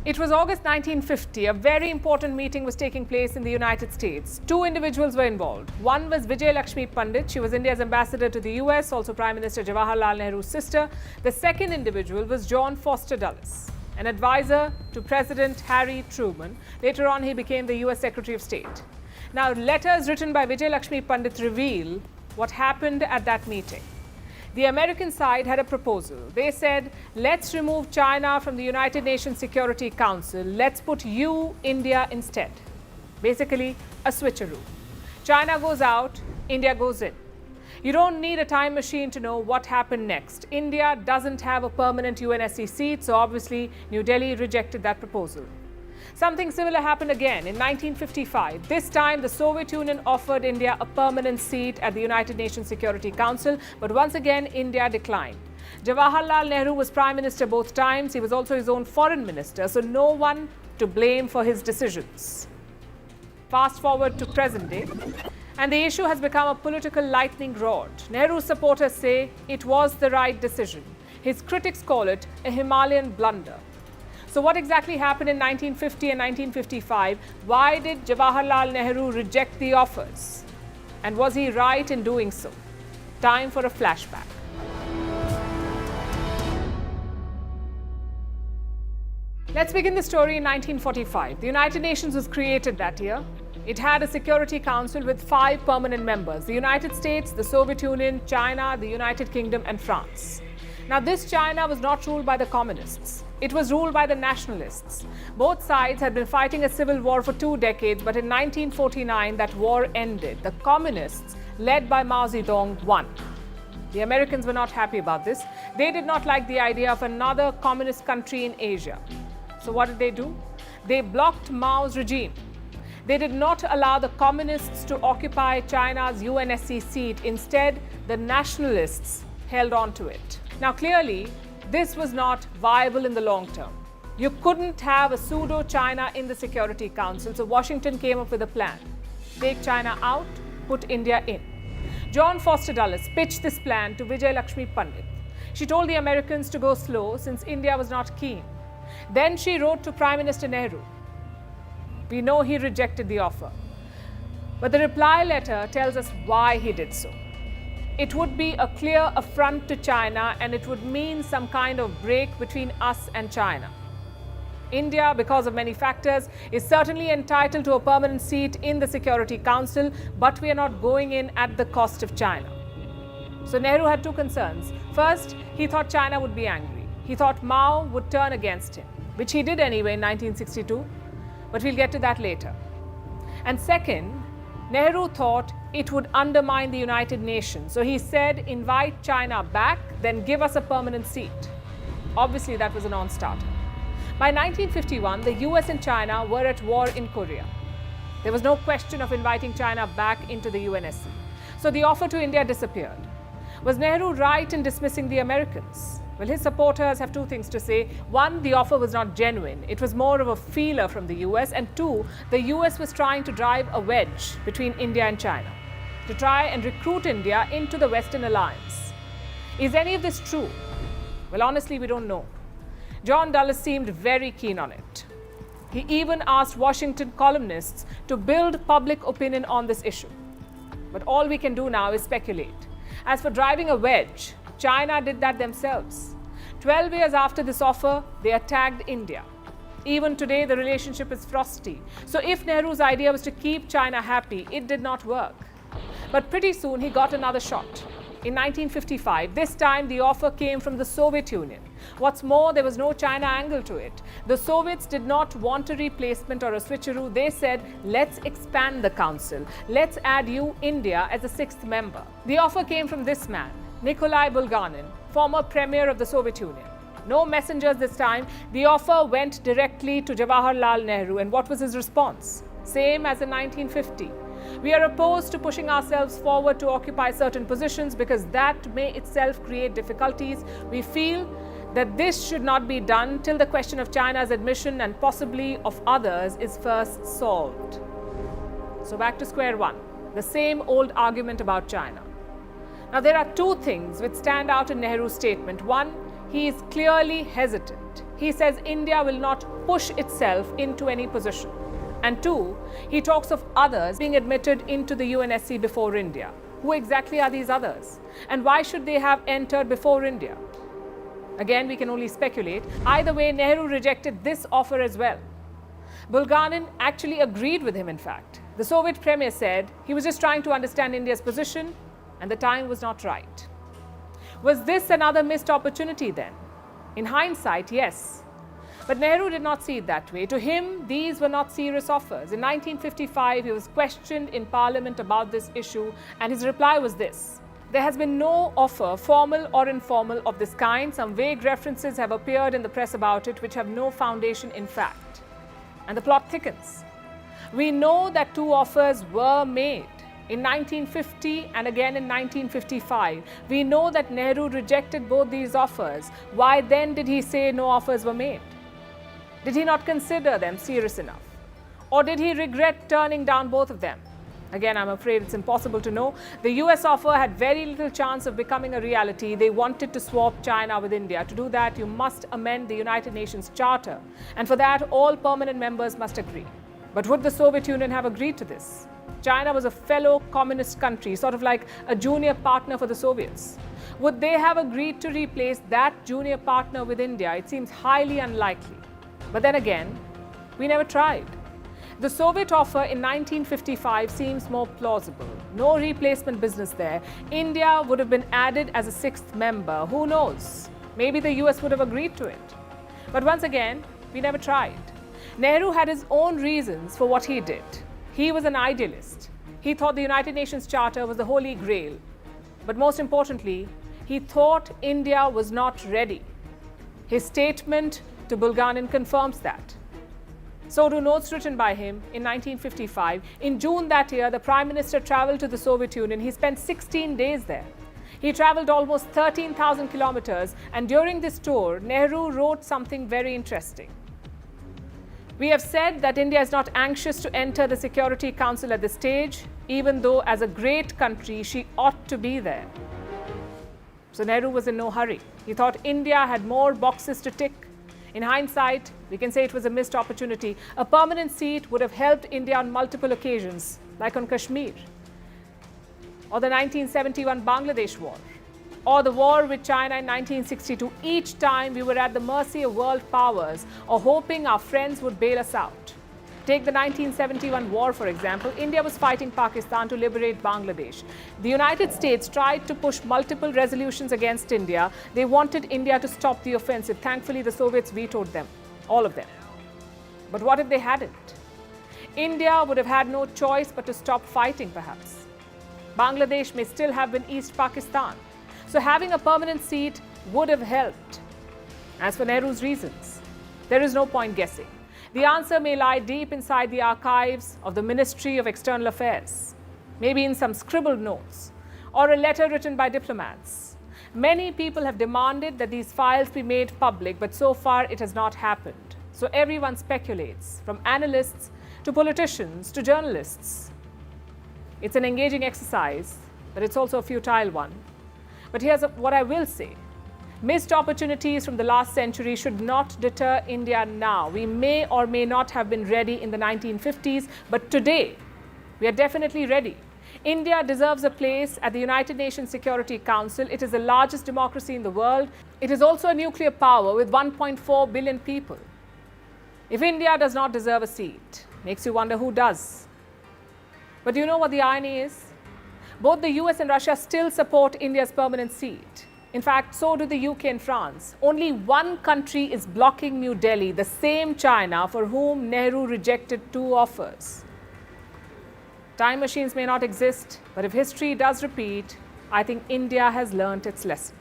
It was August 1950. A very important meeting was taking place in the United States. Two individuals were involved. One was Vijayalakshmi Pandit. She was India's ambassador to the US, also Prime Minister Jawaharlal Nehru's sister. The second individual was John Foster Dulles, an advisor to President Harry Truman. Later on, he became the US Secretary of State. Now, letters written by Vijayalakshmi Pandit reveal what happened at that meeting. The American side had a proposal. They said, let's remove China from the United Nations Security Council. Let's put you, India, instead. Basically, a switcheroo. China goes out, India goes in. You don't need a time machine to know what happened next. India doesn't have a permanent UNSC seat, so obviously New Delhi rejected that proposal. Something similar happened again in 1955. This time, the Soviet Union offered India a permanent seat at the United Nations Security Council, but once again, India declined. Jawaharlal Nehru was Prime Minister both times. He was also his own foreign minister, so no one to blame for his decisions. Fast forward to present day, and the issue has become a political lightning rod. Nehru's supporters say it was the right decision. His critics call it a Himalayan blunder. So what exactly happened in 1950 and 1955? Why did Jawaharlal Nehru reject the offers? And was he right in doing so? Time for a flashback. Let's begin the story in 1945. The United Nations was created that year. It had a Security Council with 5 permanent members: the United States, the Soviet Union, China, the United Kingdom, and France. Now, this China was not ruled by the communists. It was ruled by the nationalists. Both sides had been fighting a civil war for 2 decades, but in 1949, that war ended. The communists, led by Mao Zedong, won. The Americans were not happy about this. They did not like the idea of another communist country in Asia. So what did they do? They blocked Mao's regime. They did not allow the communists to occupy China's UNSC seat. Instead, the nationalists held on to it. Now, clearly, this was not viable in the long term. You couldn't have a pseudo-China in the Security Council, so Washington came up with a plan. Take China out, put India in. John Foster Dulles pitched this plan to Vijayalakshmi Pandit. She told the Americans to go slow since India was not keen. Then she wrote to Prime Minister Nehru. We know he rejected the offer. But the reply letter tells us why he did so. It would be a clear affront to China, and it would mean some kind of break between us and China. India, because of many factors, is certainly entitled to a permanent seat in the Security Council, but we are not going in at the cost of China. So Nehru had 2 concerns. First, he thought China would be angry. He thought Mao would turn against him, which he did anyway in 1962, but we'll get to that later. And second, Nehru thought it would undermine the United Nations. So he said, invite China back, then give us a permanent seat. Obviously, that was a non-starter. By 1951, the US and China were at war in Korea. There was no question of inviting China back into the UNSC. So the offer to India disappeared. Was Nehru right in dismissing the Americans? Well, his supporters have 2 things to say. 1, the offer was not genuine. It was more of a feeler from the US. And 2, the US was trying to drive a wedge between India and China to try and recruit India into the Western alliance. Is any of this true? Well, honestly, we don't know. John Dulles seemed very keen on it. He even asked Washington columnists to build public opinion on this issue. But all we can do now is speculate. As for driving a wedge, China did that themselves. 12 years after this offer, they attacked India. Even today, the relationship is frosty. So if Nehru's idea was to keep China happy, it did not work. But pretty soon, he got another shot. In 1955, this time the offer came from the Soviet Union. What's more, there was no China angle to it. The Soviets did not want a replacement or a switcheroo. They said, let's expand the council. Let's add you, India, as a 6th member. The offer came from this man, Nikolai Bulganin, former premier of the Soviet Union. No messengers this time. The offer went directly to Jawaharlal Nehru. And what was his response? Same as in 1950. We are opposed to pushing ourselves forward to occupy certain positions because that may itself create difficulties. We feel that this should not be done till the question of China's admission and possibly of others is first solved. So back to square one, the same old argument about China. Now, there are 2 things which stand out in Nehru's statement. One, he is clearly hesitant. he says India will not push itself into any position. And two, he talks of others being admitted into the UNSC before India. Who exactly are these others? And why should they have entered before India? Again, we can only speculate. Either way, Nehru rejected this offer as well. Bulganin actually agreed with him, in fact. The Soviet premier said he was just trying to understand India's position and the time was not right. Was this another missed opportunity then? In hindsight, yes. But Nehru did not see it that way. To him, these were not serious offers. In 1955, he was questioned in Parliament about this issue, and his reply was this: there has been no offer, formal or informal, of this kind. Some vague references have appeared in the press about it, which have no foundation in fact. And the plot thickens. We know that two offers were made. In 1950 and again in 1955, we know that Nehru rejected both these offers. Why then did he say no offers were made? Did he not consider them serious enough? Or did he regret turning down both of them? Again, I'm afraid it's impossible to know. The US offer had very little chance of becoming a reality. They wanted to swap China with India. To do that, you must amend the United Nations Charter. And for that, all permanent members must agree. But would the Soviet Union have agreed to this? China was a fellow communist country, sort of like a junior partner for the Soviets. Would they have agreed to replace that junior partner with India? It seems highly unlikely. But then again, we never tried. The Soviet offer in 1955 seems more plausible. No replacement business there. India would have been added as a sixth member. Who knows? Maybe the US would have agreed to it. But once again, we never tried. Nehru had his own reasons for what he did. He was an idealist. He thought the United Nations Charter was the holy grail. But most importantly, he thought India was not ready. His statement to Bulganin confirms that. So do notes written by him in 1955. In June that year, the Prime Minister traveled to the Soviet Union. He spent 16 days there. He traveled almost 13,000 kilometers, and during this tour, Nehru wrote something very interesting. We have said that India is not anxious to enter the Security Council at this stage, even though as a great country, she ought to be there. So Nehru was in no hurry. He thought India had more boxes to tick. In hindsight, we can say it was a missed opportunity. A permanent seat would have helped India on multiple occasions, like on Kashmir, or the 1971 Bangladesh war, or the war with China in 1962. Each time we were at the mercy of world powers or hoping our friends would bail us out. Take the 1971 war, for example. India was fighting Pakistan to liberate Bangladesh. The United States tried to push multiple resolutions against India. They wanted India to stop the offensive. Thankfully, the Soviets vetoed them, all of them. But what if they hadn't? India would have had no choice but to stop fighting, perhaps. Bangladesh may still have been East Pakistan. So having a permanent seat would have helped. As for Nehru's reasons, there is no point guessing. The answer may lie deep inside the archives of the Ministry of External Affairs, maybe in some scribbled notes, or a letter written by diplomats. Many people have demanded that these files be made public, but so far it has not happened. So everyone speculates, from analysts to politicians to journalists. It's an engaging exercise, but it's also a futile one. But here's what I will say. Missed opportunities from the last century should not deter India now. We may or may not have been ready in the 1950s, but today we are definitely ready. India deserves a place at the United Nations Security Council. It is the largest democracy in the world. It is also a nuclear power with 1.4 billion people. If India does not deserve a seat, makes you wonder who does. But do you know what the irony is? Both the US and Russia still support India's permanent seat. In fact, so do the UK and France. Only one country is blocking New Delhi, the same China for whom Nehru rejected two offers. Time machines may not exist, but if history does repeat, I think India has learnt its lesson.